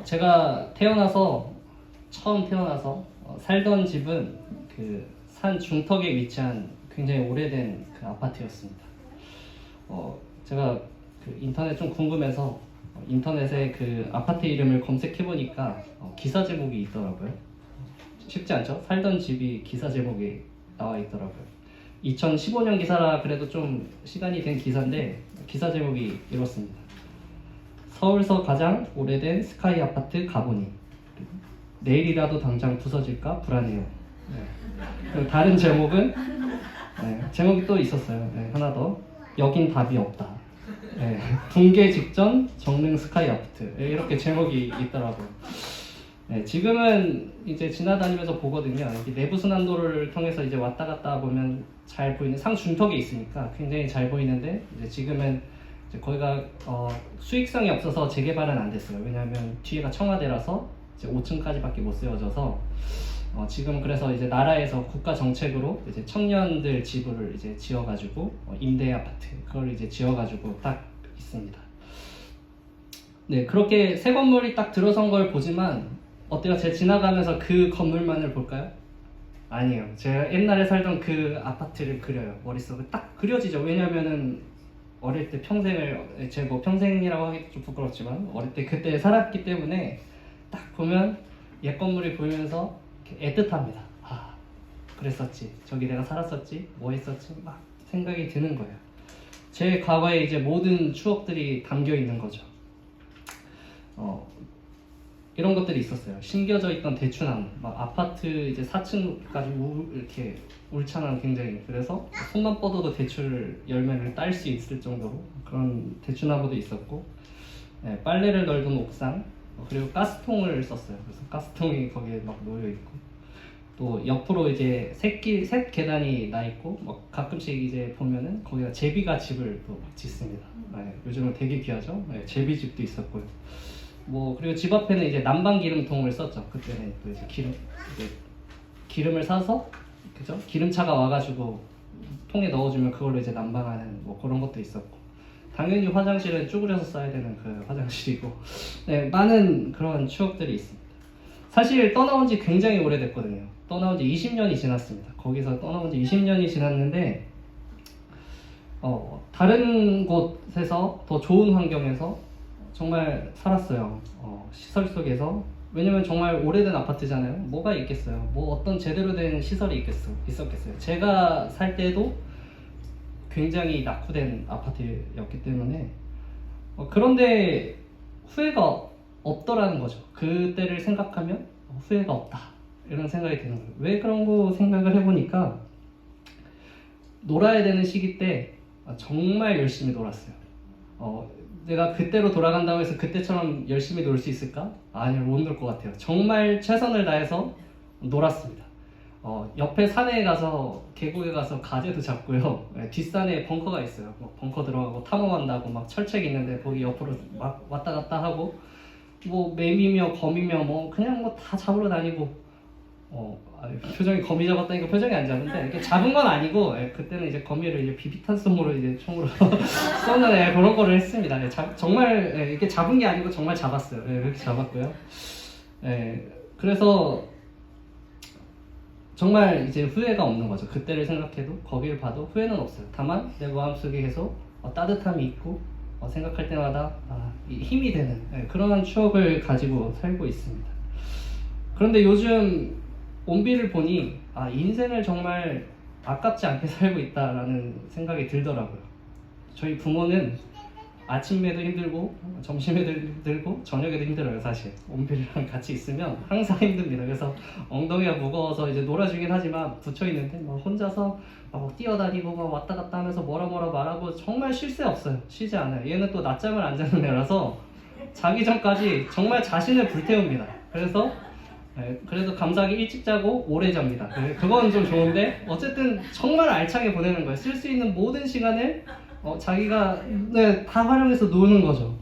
제가 처음 태어나서 살던 집은 그 산 중턱에 위치한 굉장히 오래된 그 아파트였습니다. 제가 그 인터넷 좀 궁금해서 인터넷에 그 아파트 이름을 검색해보니까 기사 제목이 있더라고요. 쉽지 않죠? 살던 집이 기사 제목이 나와 있더라고요. 2015년 기사라 그래도 좀 시간이 된 기사인데 기사 제목이 이렇습니다. 서울서 가장 오래된 스카이 아파트 가보니 내일이라도 당장 부서질까 불안해요. 네. 그리고 다른 제목은 제목이 또 있었어요. 하나 더. 여긴 답이 없다. 붕괴 직전 정릉 스카이 아파트. 이렇게 제목이 있더라고요. 지금은 이제 지나다니면서 보거든요. 내부 순환도를 통해서 이제 왔다 갔다 보면 잘 보이는 상 중턱에 있으니까 굉장히 잘 보이는데 이제 지금은 이제 거기가 수익성이 없어서 재개발은 안 됐어요. 왜냐하면 뒤에가 청와대라서 이제 5층까지밖에 못 세워져서 지금 그래서 이제 나라에서 국가 정책으로 이제 청년들 집을 이제 지어가지고 임대 아파트 그걸 이제 지어가지고 딱 있습니다. 네, 그렇게 새 건물이 딱 들어선 걸 보지만 어때요? 제가 지나가면서 그 건물만을 볼까요? 아니에요. 제가 옛날에 살던 그 아파트를 그려요. 머릿속에 딱 그려지죠. 왜냐면은 어릴 때 평생을 제 뭐 평생이라고 하기 좀 부끄럽지만 어릴 때 그때 살았기 때문에 딱 보면 옛 건물이 보이면서 애틋합니다. 아, 그랬었지. 저기 내가 살았었지. 뭐 했었지. 막 생각이 드는 거예요. 제 과거에 이제 모든 추억들이 담겨 있는 거죠. 이런 것들이 있었어요. 심겨져 있던 대추나무, 막 아파트 이제 4층까지 이렇게 울창한 굉장히 그래서 손만 뻗어도 대추 열매를 딸 수 있을 정도로 그런 대추나무도 있었고, 빨래를 널던 옥상, 그리고 가스통을 썼어요. 그래서 가스통이 거기에 막 놓여 있고, 또 옆으로 이제 셋 계단이 나 있고, 막 가끔씩 이제 보면은 거기가 제비가 집을 또 짓습니다. 요즘은 되게 귀하죠. 제비집도 있었고요. 뭐 그리고 집 앞에는 이제 난방 기름통을 썼죠. 그때는 또 이제 기름을 사서 그죠? 기름차가 와가지고 통에 넣어주면 그걸로 이제 난방하는 뭐 그런 것도 있었고, 당연히 화장실은 쭈그려서 써야 되는 그 화장실이고, 많은 그런 추억들이 있습니다. 사실 떠나온 지 굉장히 오래됐거든요. 떠나온 지 20년이 지났습니다. 거기서 떠나온 지 20년이 지났는데 다른 곳에서 더 좋은 환경에서 정말 살았어요. 시설 속에서. 왜냐면 정말 오래된 아파트잖아요. 뭐가 있겠어요. 뭐 어떤 제대로 된 시설이 있었겠어요. 제가 살 때도 굉장히 낙후된 아파트였기 때문에 그런데 후회가 없더라는 거죠. 그때를 생각하면 후회가 없다 이런 생각이 드는 거예요. 왜 그런 거 생각을 해보니까 놀아야 되는 시기 때 정말 열심히 놀았어요. 내가 그때로 돌아간다고 해서 그때처럼 열심히 놀 수 있을까? 아니요, 못 놀 것 같아요. 정말 최선을 다해서 놀았습니다. 옆에 산에 가서 계곡에 가서 가재도 잡고요. 뒷산에 벙커가 있어요. 벙커 들어가고 탐험한다고 막 철책 있는데 거기 옆으로 막 왔다 갔다 하고, 뭐 매미며 거미며 뭐 그냥 뭐 다 잡으러 다니고, 표정이 거미 잡았다니까 표정이 안 잡은데 이렇게 잡은 건 아니고, 그때는 이제 거미를 이제 비비탄솜으로 이제 총으로 쏘는 그런 거를 했습니다. 정말 이렇게 잡은 게 아니고 정말 잡았어요. 그렇게 잡았고요. 그래서 정말 이제 후회가 없는 거죠. 그때를 생각해도 거기를 봐도 후회는 없어요. 다만 내 마음속에 계속 따뜻함이 있고 생각할 때마다 힘이 되는 그런 추억을 가지고 살고 있습니다. 그런데 요즘 온비를 보니 인생을 정말 아깝지 않게 살고 있다라는 생각이 들더라고요. 저희 부모는 아침에도 힘들고 점심에도 힘들고 저녁에도 힘들어요. 사실 온비랑 같이 있으면 항상 힘듭니다. 그래서 엉덩이가 무거워서 이제 놀아주긴 하지만 붙여있는데 막 혼자서 막 뛰어다니고 막 왔다 갔다 하면서 뭐라 말하고 정말 쉴 새 없어요. 쉬지 않아요. 얘는 또 낮잠을 안 자는 애라서 자기 전까지 정말 자신을 불태웁니다. 그래서 감사하게 일찍 자고 오래 잡니다. 그건 좀 좋은데 어쨌든 정말 알차게 보내는 거예요. 쓸 수 있는 모든 시간을 자기가 다 활용해서 노는 거죠.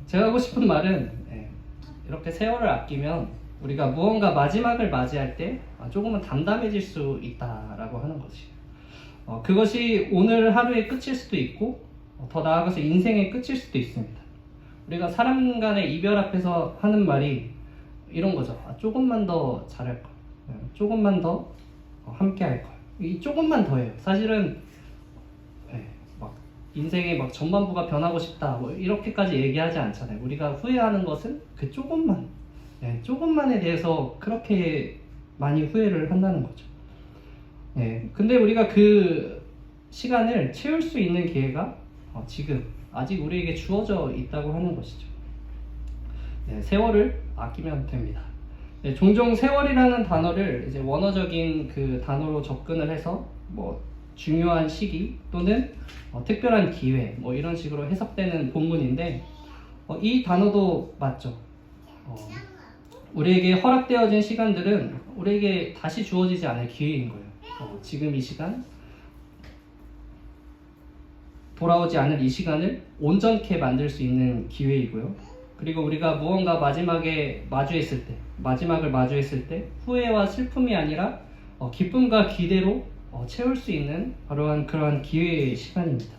제가 하고 싶은 말은 이렇게 세월을 아끼면 우리가 무언가 마지막을 맞이할 때 조금은 담담해질 수 있다라고 하는 것이에요. 그것이 오늘 하루의 끝일 수도 있고 더 나아가서 인생의 끝일 수도 있습니다. 우리가 사람 간의 이별 앞에서 하는 말이 이런 거죠. 조금만 더 잘할 걸, 조금만 더 함께 할 걸. 이 조금만 더예요. 사실은 막 인생의 막 전반부가 변하고 싶다 뭐 이렇게까지 얘기하지 않잖아요. 우리가 후회하는 것은 그 조금만, 조금만에 대해서 그렇게 많이 후회를 한다는 거죠. 근데 우리가 그 시간을 채울 수 있는 기회가 지금 아직 우리에게 주어져 있다고 하는 것이죠. 세월을 아끼면 됩니다. 종종 세월이라는 단어를 이제 원어적인 그 단어로 접근을 해서 뭐 중요한 시기 또는 특별한 기회 뭐 이런 식으로 해석되는 본문인데 이 단어도 맞죠. 우리에게 허락되어진 시간들은 우리에게 다시 주어지지 않을 기회인 거예요. 지금 이 시간, 돌아오지 않을 이 시간을 온전케 만들 수 있는 기회이고요. 그리고 우리가 무언가 마지막을 마주했을 때 후회와 슬픔이 아니라 기쁨과 기대로 채울 수 있는 바로 그러한 기회의 시간입니다.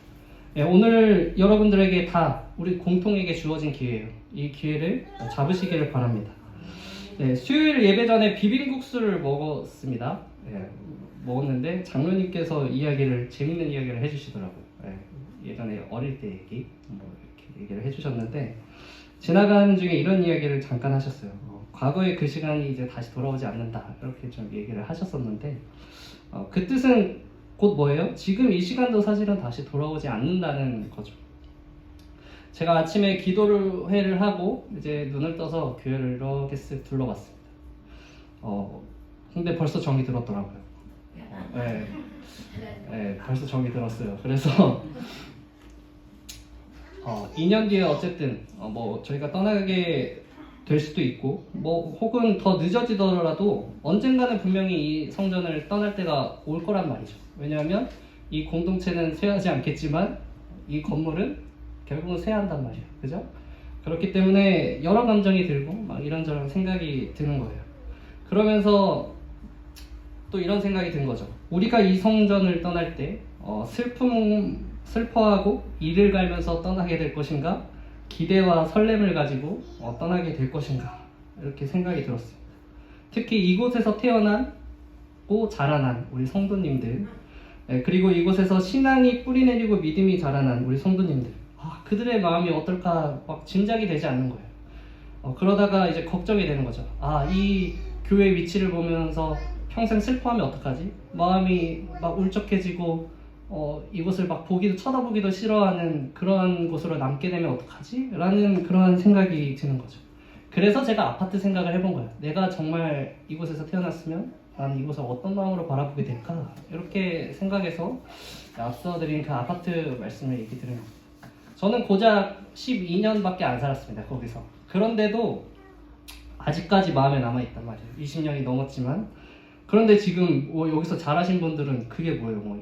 오늘 여러분들에게 다 우리 공통에게 주어진 기회예요. 이 기회를 잡으시기를 바랍니다. 수요일 예배 전에 비빔국수를 먹었습니다. 먹었는데 장로님께서 재밌는 이야기를 해주시더라고요. 예전에 어릴 때 얘기 뭐 이렇게 얘기를 해주셨는데 지나가는 중에 이런 이야기를 잠깐 하셨어요. 과거의 그 시간이 이제 다시 돌아오지 않는다 이렇게 좀 얘기를 하셨었는데 그 뜻은 곧 뭐예요? 지금 이 시간도 사실은 다시 돌아오지 않는다는 거죠. 제가 아침에 기도회를 하고 이제 눈을 떠서 교회를 이렇게 쓱 둘러봤습니다. 근데 벌써 정이 들었더라고요. 벌써 정이 들었어요. 그래서 2년 뒤에 어쨌든 뭐 저희가 떠나게 될 수도 있고 뭐 혹은 더 늦어지더라도 언젠가는 분명히 이 성전을 떠날 때가 올 거란 말이죠. 왜냐하면 이 공동체는 쇠하지 않겠지만 이 건물은 결국은 쇠한단 말이에요. 그죠? 그렇기 때문에 여러 감정이 들고 막 이런저런 생각이 드는 거예요. 그러면서 또 이런 생각이 든 거죠. 우리가 이 성전을 떠날 때 슬퍼하고 이를 갈면서 떠나게 될 것인가, 기대와 설렘을 가지고 떠나게 될 것인가 이렇게 생각이 들었습니다. 특히 이곳에서 태어나고 자라난 우리 성도님들, 그리고 이곳에서 신앙이 뿌리내리고 믿음이 자라난 우리 성도님들, 그들의 마음이 어떨까 막 짐작이 되지 않는 거예요. 그러다가 이제 걱정이 되는 거죠. 이 교회 위치를 보면서 평생 슬퍼하면 어떡하지? 마음이 막 울적해지고 이곳을 막 쳐다보기도 싫어하는 그런 곳으로 남게 되면 어떡하지? 라는 그런 생각이 드는 거죠. 그래서 제가 아파트 생각을 해본 거예요. 내가 정말 이곳에서 태어났으면 나는 이곳을 어떤 마음으로 바라보게 될까? 이렇게 생각해서 앞서 드린 그 아파트 말씀을 얘기 드린 겁니다. 저는 고작 12년밖에 안 살았습니다. 거기서. 그런데도 아직까지 마음에 남아있단 말이에요. 20년이 넘었지만. 그런데 지금 여기서 자라신 분들은 그게 뭐예요?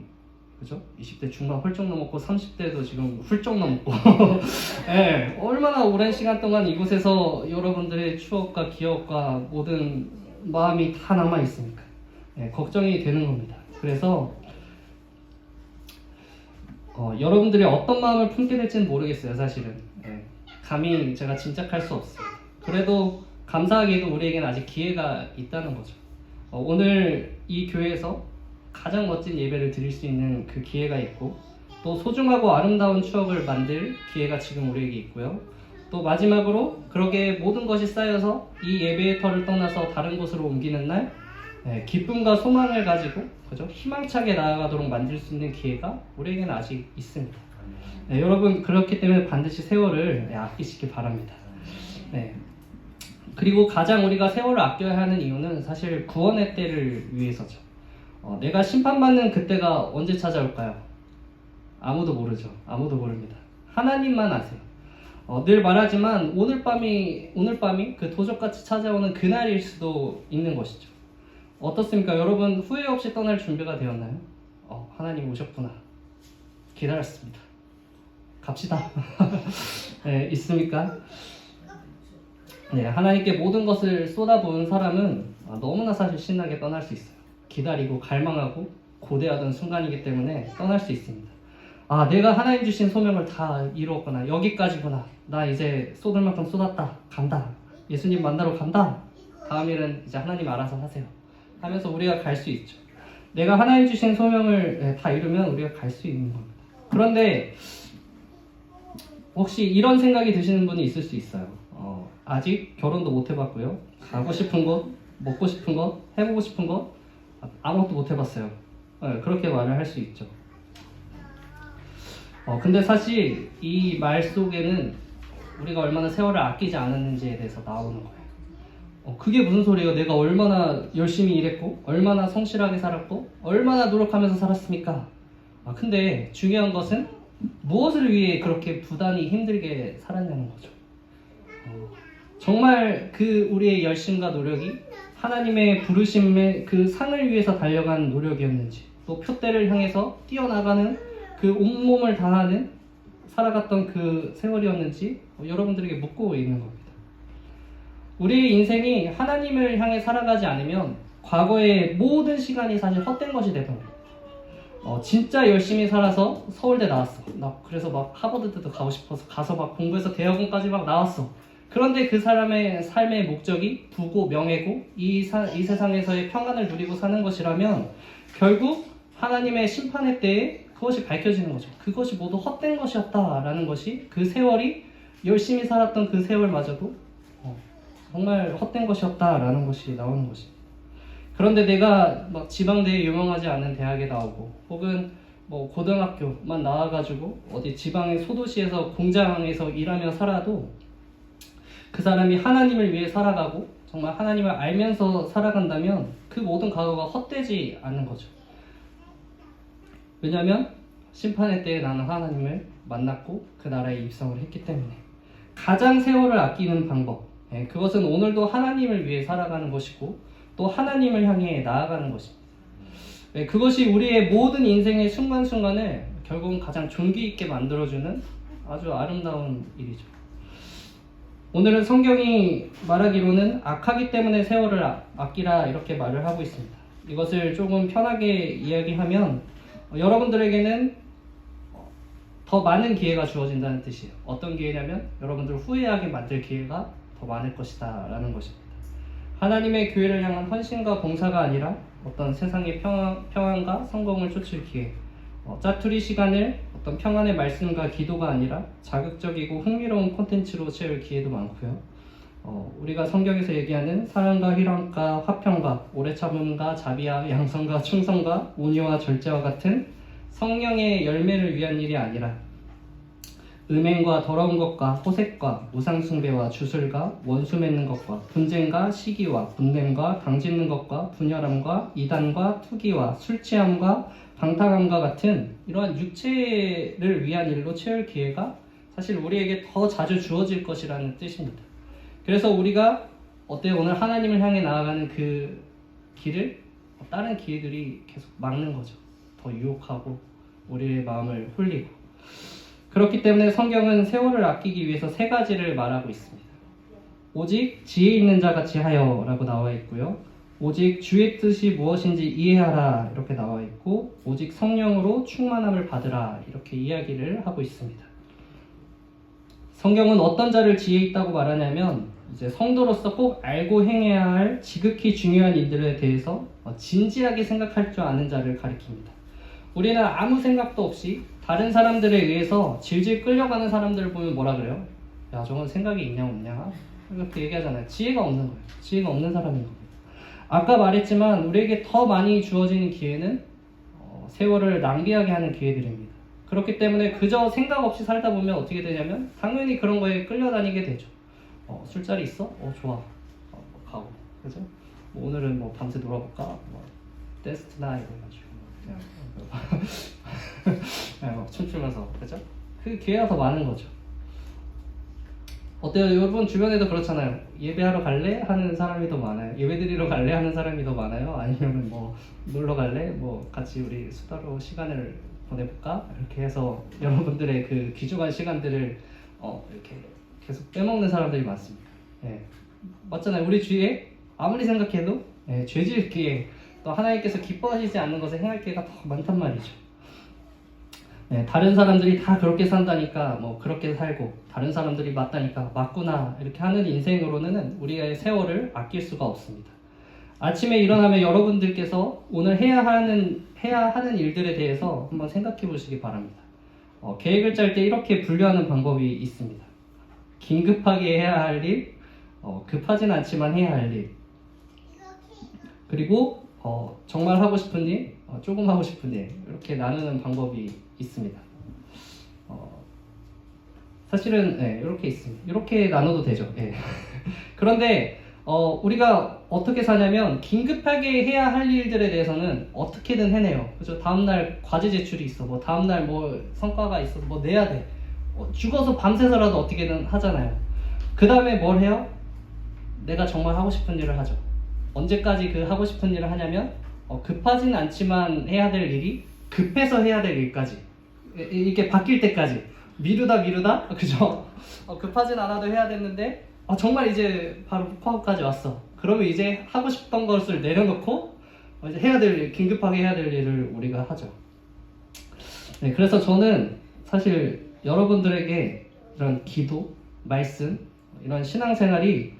그죠? 20대 중반 훌쩍 넘었고 30대도 지금 훌쩍 넘었고 얼마나 오랜 시간 동안 이곳에서 여러분들의 추억과 기억과 모든 마음이 다 남아있습니까? 걱정이 되는 겁니다. 그래서 여러분들이 어떤 마음을 품게 될지는 모르겠어요. 사실은 감히 제가 짐작할 수 없어요. 그래도 감사하게도 우리에게는 아직 기회가 있다는 거죠. 오늘 이 교회에서 가장 멋진 예배를 드릴 수 있는 그 기회가 있고 또 소중하고 아름다운 추억을 만들 기회가 지금 우리에게 있고요. 또 마지막으로 그렇게 모든 것이 쌓여서 이 예배의 터를 떠나서 다른 곳으로 옮기는 날 기쁨과 소망을 가지고 그죠? 희망차게 나아가도록 만들 수 있는 기회가 우리에게는 아직 있습니다. 여러분 그렇기 때문에 반드시 세월을 아끼시기 바랍니다. 그리고 가장 우리가 세월을 아껴야 하는 이유는 사실 구원의 때를 위해서죠. 내가 심판받는 그때가 언제 찾아올까요? 아무도 모르죠. 아무도 모릅니다. 하나님만 아세요. 늘 말하지만 오늘 밤이 그 도적같이 찾아오는 그날일 수도 있는 것이죠. 어떻습니까? 여러분 후회 없이 떠날 준비가 되었나요? 하나님 오셨구나. 기다렸습니다. 갑시다. 있습니까? 하나님께 모든 것을 쏟아부은 사람은 너무나 사실 신나게 떠날 수 있어요. 기다리고 갈망하고 고대하던 순간이기 때문에 떠날 수 있습니다. 아, 내가 하나님 주신 소명을 다 이루었구나. 여기까지구나. 나 이제 쏟을 만큼 쏟았다. 간다. 예수님 만나러 간다. 다음 일은 이제 하나님 알아서 하세요. 하면서 우리가 갈 수 있죠. 내가 하나님 주신 소명을 다 이루면 우리가 갈 수 있는 겁니다. 그런데 혹시 이런 생각이 드시는 분이 있을 수 있어요. 아직 결혼도 못 해봤고요. 가고 싶은 곳, 먹고 싶은 것, 해보고 싶은 것 아무것도 못 해봤어요. 그렇게 말을 할 수 있죠. 근데 사실 이 말 속에는 우리가 얼마나 세월을 아끼지 않았는지에 대해서 나오는 거예요. 그게 무슨 소리예요? 내가 얼마나 열심히 일했고, 얼마나 성실하게 살았고, 얼마나 노력하면서 살았습니까? 근데 중요한 것은 무엇을 위해 그렇게 부단히 힘들게 살았냐는 거죠. 정말 그 우리의 열심과 노력이 하나님의 부르심의 그 상을 위해서 달려간 노력이었는지, 또 표대를 향해서 뛰어나가는 그 온몸을 다하는 살아갔던 그 세월이었는지 여러분들에게 묻고 있는 겁니다. 우리의 인생이 하나님을 향해 살아가지 않으면 과거의 모든 시간이 사실 헛된 것이 되버립니다. 진짜 열심히 살아서 서울대 나왔어. 나 그래서 막 하버드도 가고 싶어서 가서 막 공부해서 대학원까지 막 나왔어. 그런데 그 사람의 삶의 목적이 부고 명예고 이 세상에서의 평안을 누리고 사는 것이라면 결국 하나님의 심판의 때에 그것이 밝혀지는 거죠. 그것이 모두 헛된 것이었다라는 것이, 그 세월이 열심히 살았던 그 세월마저도 정말 헛된 것이었다라는 것이 나오는 것입니다. 그런데 내가 막 지방대에 유명하지 않은 대학에 나오고 혹은 뭐 고등학교만 나와가지고 어디 지방의 소도시에서 공장에서 일하며 살아도 그 사람이 하나님을 위해 살아가고 정말 하나님을 알면서 살아간다면 그 모든 과거가 헛되지 않는 거죠. 왜냐하면 심판의 때에 나는 하나님을 만났고 그 나라에 입성을 했기 때문에. 가장 세월을 아끼는 방법, 그것은 오늘도 하나님을 위해 살아가는 것이고 또 하나님을 향해 나아가는 것입니다. 그것이 우리의 모든 인생의 순간순간을 결국은 가장 존귀 있게 만들어주는 아주 아름다운 일이죠. 오늘은 성경이 말하기로는 악하기 때문에 세월을 아끼라 이렇게 말을 하고 있습니다. 이것을 조금 편하게 이야기하면 여러분들에게는 더 많은 기회가 주어진다는 뜻이에요. 어떤 기회냐면 여러분들을 후회하게 만들 기회가 더 많을 것이다 라는 것입니다. 하나님의 교회를 향한 헌신과 봉사가 아니라 어떤 세상의 평안과 성공을 쫓을 기회, 짜투리 시간을 어떤 평안의 말씀과 기도가 아니라 자극적이고 흥미로운 콘텐츠로 채울 기회도 많고요. 우리가 성경에서 얘기하는 사랑과 희락과 화평과 오래 참음과 자비와 양선과 충성과 온유와 절제와 같은 성령의 열매를 위한 일이 아니라 음행과 더러운 것과 호색과 우상숭배와 주술과 원수 맺는 것과 분쟁과 시기와 분냄과 당짓는 것과 분열함과 이단과 투기와 술취함과 방탕함과 같은 이러한 육체를 위한 일로 채울 기회가 사실 우리에게 더 자주 주어질 것이라는 뜻입니다. 그래서 우리가 오늘 하나님을 향해 나아가는 그 길을 다른 기회들이 계속 막는 거죠. 더 유혹하고 우리의 마음을 홀리고. 그렇기 때문에 성경은 세월을 아끼기 위해서 세 가지를 말하고 있습니다. 오직 지혜 있는 자 같이 하여 라고 나와 있고요. 오직 주의 뜻이 무엇인지 이해하라 이렇게 나와 있고, 오직 성령으로 충만함을 받으라 이렇게 이야기를 하고 있습니다. 성경은 어떤 자를 지혜 있다고 말하냐면 이제 성도로서 꼭 알고 행해야 할 지극히 중요한 일들에 대해서 진지하게 생각할 줄 아는 자를 가리킵니다. 우리는 아무 생각도 없이 다른 사람들에 의해서 질질 끌려가는 사람들을 보면 뭐라 그래요? 야, 저건 생각이 있냐 없냐? 이렇게 얘기하잖아요. 지혜가 없는 거예요. 지혜가 없는 사람인 겁니다. 아까 말했지만 우리에게 더 많이 주어지는 기회는 세월을 낭비하게 하는 기회들입니다. 그렇기 때문에 그저 생각 없이 살다 보면 어떻게 되냐면 당연히 그런 거에 끌려다니게 되죠. 술자리 있어? 좋아. 가고. 그죠? 뭐 오늘은 뭐 밤새 놀아볼까? 댄스 투나잇 해가지고 막 춤추면서. 그죠? 그 기회가 더 많은 거죠. 어때요? 여러분 주변에도 그렇잖아요. 예배하러 갈래? 하는 사람이 더 많아요. 예배드리러 갈래? 하는 사람이 더 많아요. 아니면 뭐 놀러 갈래? 뭐 같이 우리 수다로 시간을 보내볼까? 이렇게 해서 여러분들의 그 귀중한 시간들을 이렇게 계속 빼먹는 사람들이 많습니다. 맞잖아요. 우리 주위에 아무리 생각해도 죄짓기에 또 하나님께서 기뻐하시지 않는 것을 행할 기회가 더 많단 말이죠. 네, 다른 사람들이 다 그렇게 산다니까 뭐 그렇게 살고 다른 사람들이 맞다니까 맞구나 이렇게 하는 인생으로는 우리의 세월을 아낄 수가 없습니다. 아침에 일어나면 여러분들께서 오늘 해야 하는 일들에 대해서 한번 생각해 보시기 바랍니다. 계획을 짤 때 이렇게 분류하는 방법이 있습니다. 긴급하게 해야 할 일, 급하진 않지만 해야 할 일, 그리고 정말 하고 싶은 일, 조금 하고 싶은 일, 이렇게 나누는 방법이 있습니다. 사실은 이렇게 있습니다. 이렇게 나눠도 되죠. 그런데 우리가 어떻게 사냐면 긴급하게 해야 할 일들에 대해서는 어떻게든 해내요. 그죠? 다음날 과제 제출이 있어, 뭐 다음날 뭐 성과가 있어, 뭐 내야 돼. 죽어서 밤새서라도 어떻게든 하잖아요. 그 다음에 뭘 해요? 내가 정말 하고 싶은 일을 하죠. 언제까지 그 하고 싶은 일을 하냐면 급하진 않지만 해야 될 일이 급해서 해야 될 일까지, 이게 바뀔 때까지 미루다 그죠? 급하진 않아도 해야 됐는데 정말 이제 바로 파업까지 왔어. 그러면 이제 하고 싶던 것을 내려놓고 이제 해야 될 일, 긴급하게 해야 될 일을 우리가 하죠. 네, 그래서 저는 사실 여러분들에게 이런 기도, 말씀, 이런 신앙생활이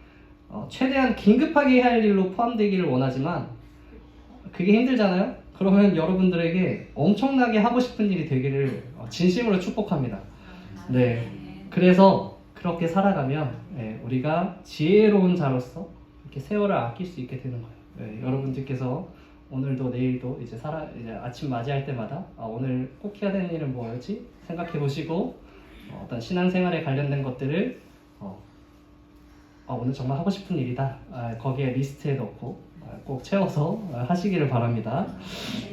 최대한 긴급하게 해야 할 일로 포함되기를 원하지만 그게 힘들잖아요? 그러면 여러분들에게 엄청나게 하고 싶은 일이 되기를 진심으로 축복합니다. 네, 그래서 그렇게 살아가면 우리가 지혜로운 자로서 이렇게 세월을 아낄 수 있게 되는 거예요. 여러분들께서 오늘도 내일도 이제 아침 맞이할 때마다 오늘 꼭 해야 되는 일은 뭐였지? 생각해 보시고 어떤 신앙생활에 관련된 것들을 오늘 정말 하고 싶은 일이다. 거기에 리스트에 넣고 꼭 채워서 하시기를 바랍니다.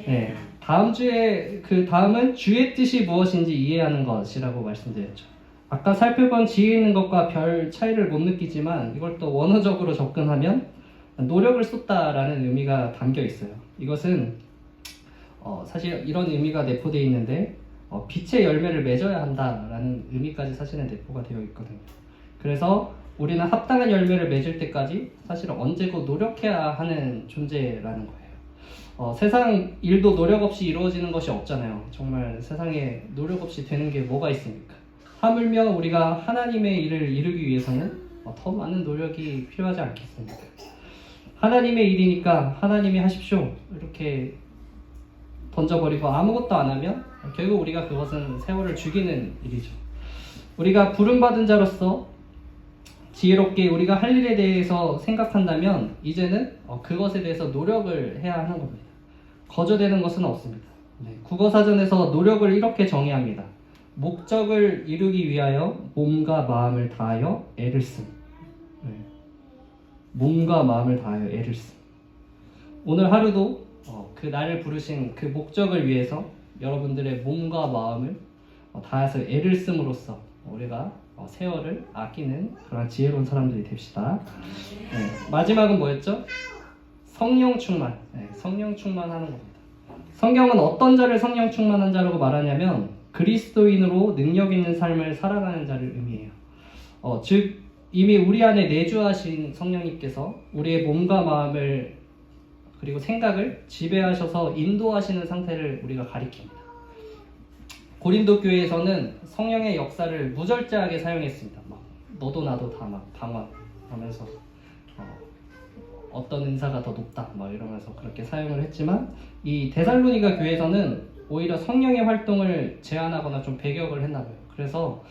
네, 다음 주에 그 다음은 주의 뜻이 무엇인지 이해하는 것이라고 말씀드렸죠. 아까 살펴본 지혜 있는 것과 별 차이를 못 느끼지만 이걸 또 원어적으로 접근하면 노력을 쏟다라는 의미가 담겨 있어요. 이것은 사실 이런 의미가 내포되어 있는데 빛의 열매를 맺어야 한다라는 의미까지 사실은 내포가 되어 있거든요. 그래서 우리는 합당한 열매를 맺을 때까지 사실 언제고 노력해야 하는 존재라는 거예요. 세상 일도 노력 없이 이루어지는 것이 없잖아요. 정말 세상에 노력 없이 되는 게 뭐가 있습니까? 하물며 우리가 하나님의 일을 이루기 위해서는 더 많은 노력이 필요하지 않겠습니까? 하나님의 일이니까 하나님이 하십시오 이렇게 던져버리고 아무것도 안 하면 결국 우리가 그것은 세월을 죽이는 일이죠. 우리가 부름받은 자로서 지혜롭게 우리가 할 일에 대해서 생각한다면 이제는 그것에 대해서 노력을 해야 하는 겁니다. 거저되는 것은 없습니다. 국어사전에서 노력을 이렇게 정의합니다. 목적을 이루기 위하여 몸과 마음을 다하여 애를 씀. 몸과 마음을 다하여 애를 씀. 오늘 하루도 그 나를 부르신 그 목적을 위해서 여러분들의 몸과 마음을 다해서 애를 씀으로써 우리가 세월을 아끼는 그런 지혜로운 사람들이 됩시다. 마지막은 뭐였죠? 성령 충만. 성령 충만하는 겁니다. 성경은 어떤 자를 성령 충만한 자라고 말하냐면 그리스도인으로 능력 있는 삶을 살아가는 자를 의미해요. 즉 이미 우리 안에 내주하신 성령님께서 우리의 몸과 마음을 그리고 생각을 지배하셔서 인도하시는 상태를 우리가 가리킵니다. 고린도 교회에서는 성령의 역사를 무절제하게 사용했습니다. 막 너도 나도 다 막 방언하면서 어떤 은사가 더 높다 막 이러면서 그렇게 사용을 했지만 이 데살로니가 교회에서는 오히려 성령의 활동을 제한하거나 좀 배격을 했나 봐요. 그래서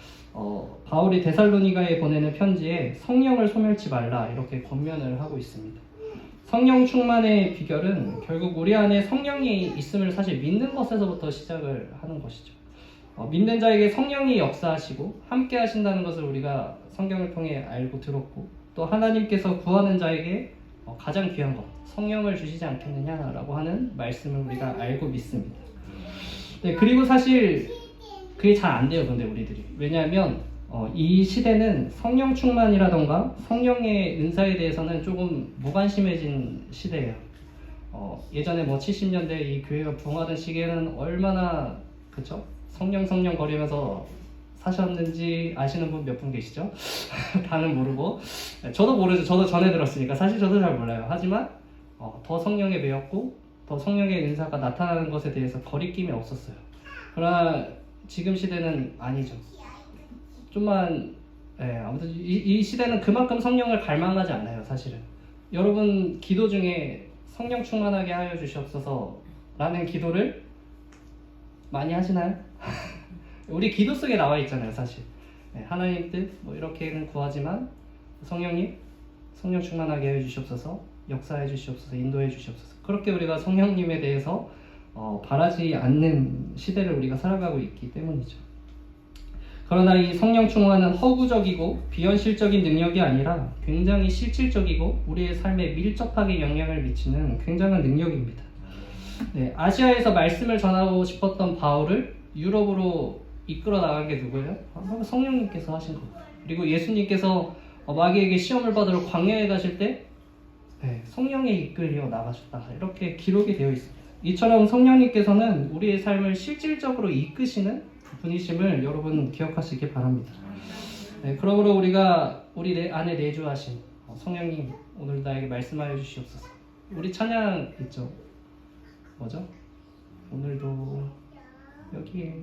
바울이 데살로니가에 보내는 편지에 성령을 소멸치 말라 이렇게 권면을 하고 있습니다. 성령 충만의 비결은 결국 우리 안에 성령이 있음을 사실 믿는 것에서부터 시작을 하는 것이죠. 믿는 자에게 성령이 역사하시고 함께 하신다는 것을 우리가 성경을 통해 알고 들었고 또 하나님께서 구하는 자에게 가장 귀한 것 성령을 주시지 않겠느냐라고 하는 말씀을 우리가 알고 믿습니다. 네, 그리고 사실 그게 잘 안 돼요. 근데 우리들이 왜냐하면 이 시대는 성령 충만이라던가 성령의 은사에 대해서는 조금 무관심해진 시대예요. 예전에 뭐 70년대 이 교회가 부흥하던 시기에는 얼마나 그쵸? 성령 거리면서 사셨는지 아시는 분 몇 분 계시죠? 다는 모르고 저도 모르죠. 저도 전에 들었으니까 사실 저도 잘 몰라요. 하지만 더 성령에 매였고 더 성령의 은사가 나타나는 것에 대해서 거리낌이 없었어요. 그러나 지금 시대는 아니죠. 좀만 아무튼 이 시대는 그만큼 성령을 갈망하지 않아요, 사실은. 여러분 기도 중에 성령 충만하게 하여 주시옵소서 라는 기도를 많이 하시나요? 우리 기도 속에 나와 있잖아요, 사실. 하나님 뜻 뭐 이렇게는 구하지만 성령님 성령 충만하게 해 주시옵소서, 역사해 주시옵소서, 인도해 주시옵소서. 그렇게 우리가 성령님에 대해서 바라지 않는 시대를 우리가 살아가고 있기 때문이죠. 그러나 이 성령 충만은 허구적이고 비현실적인 능력이 아니라 굉장히 실질적이고 우리의 삶에 밀접하게 영향을 미치는 굉장한 능력입니다. 아시아에서 말씀을 전하고 싶었던 바울을 유럽으로 이끌어 나간 게 누구예요? 성령님께서 하신 거예요. 그리고 예수님께서 마귀에게 시험을 받으러 광야에 가실 때 성령에 이끌려 나가셨다, 이렇게 기록이 되어 있습니다. 이처럼 성령님께서는 우리의 삶을 실질적으로 이끄시는 분이심을 여러분 기억하시기 바랍니다. 그러므로 우리가 우리 안에 내주하신 성령님, 오늘 나에게 말씀하여 주시옵소서. 우리 찬양 있죠? 뭐죠? 오늘도 여기에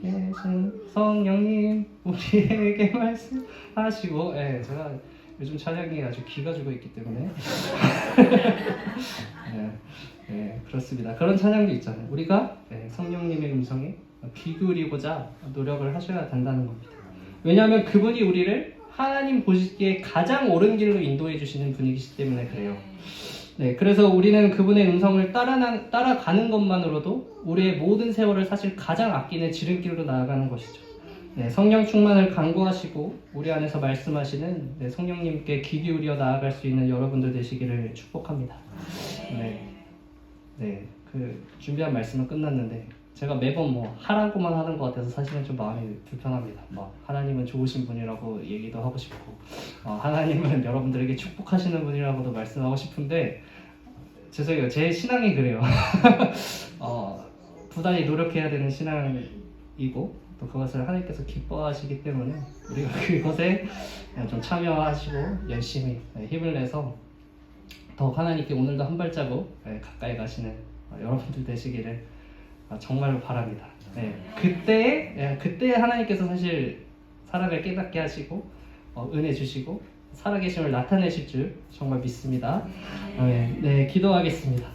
계신 성령님 우리에게 말씀하시고, 제가 요즘 찬양이 아주 기가 죽어 있기 때문에 그렇습니다. 그런 찬양도 있잖아요. 우리가 성령님의 음성에 귀 기울이고자 노력을 하셔야 된다는 겁니다. 왜냐하면 그분이 우리를 하나님 보시기에 가장 옳은 길로 인도해 주시는 분이기 때문에 그래요. 그래서 우리는 그분의 음성을 따라가는 것만으로도 우리의 모든 세월을 사실 가장 아끼는 지름길로 나아가는 것이죠. 성령 충만을 간구하시고 우리 안에서 말씀하시는 성령님께 귀 기울여 나아갈 수 있는 여러분들 되시기를 축복합니다. 그 준비한 말씀은 끝났는데 제가 매번 하라고만 하는 것 같아서 사실은 좀 마음이 불편합니다. 하나님은 좋으신 분이라고 얘기도 하고 싶고, 하나님은 여러분들에게 축복하시는 분이라고도 말씀하고 싶은데, 죄송해요. 제 신앙이 그래요. 부단히 노력해야 되는 신앙이고, 또 그것을 하나님께서 기뻐하시기 때문에 우리가 그것에 좀 참여하시고 열심히 힘을 내서 더 하나님께 오늘도 한 발자국 가까이 가시는 여러분들 되시기를 정말로 바랍니다. 그때 하나님께서 사실 사람을 깨닫게 하시고 은혜 주시고 살아계심을 나타내실 줄 정말 믿습니다. 기도하겠습니다.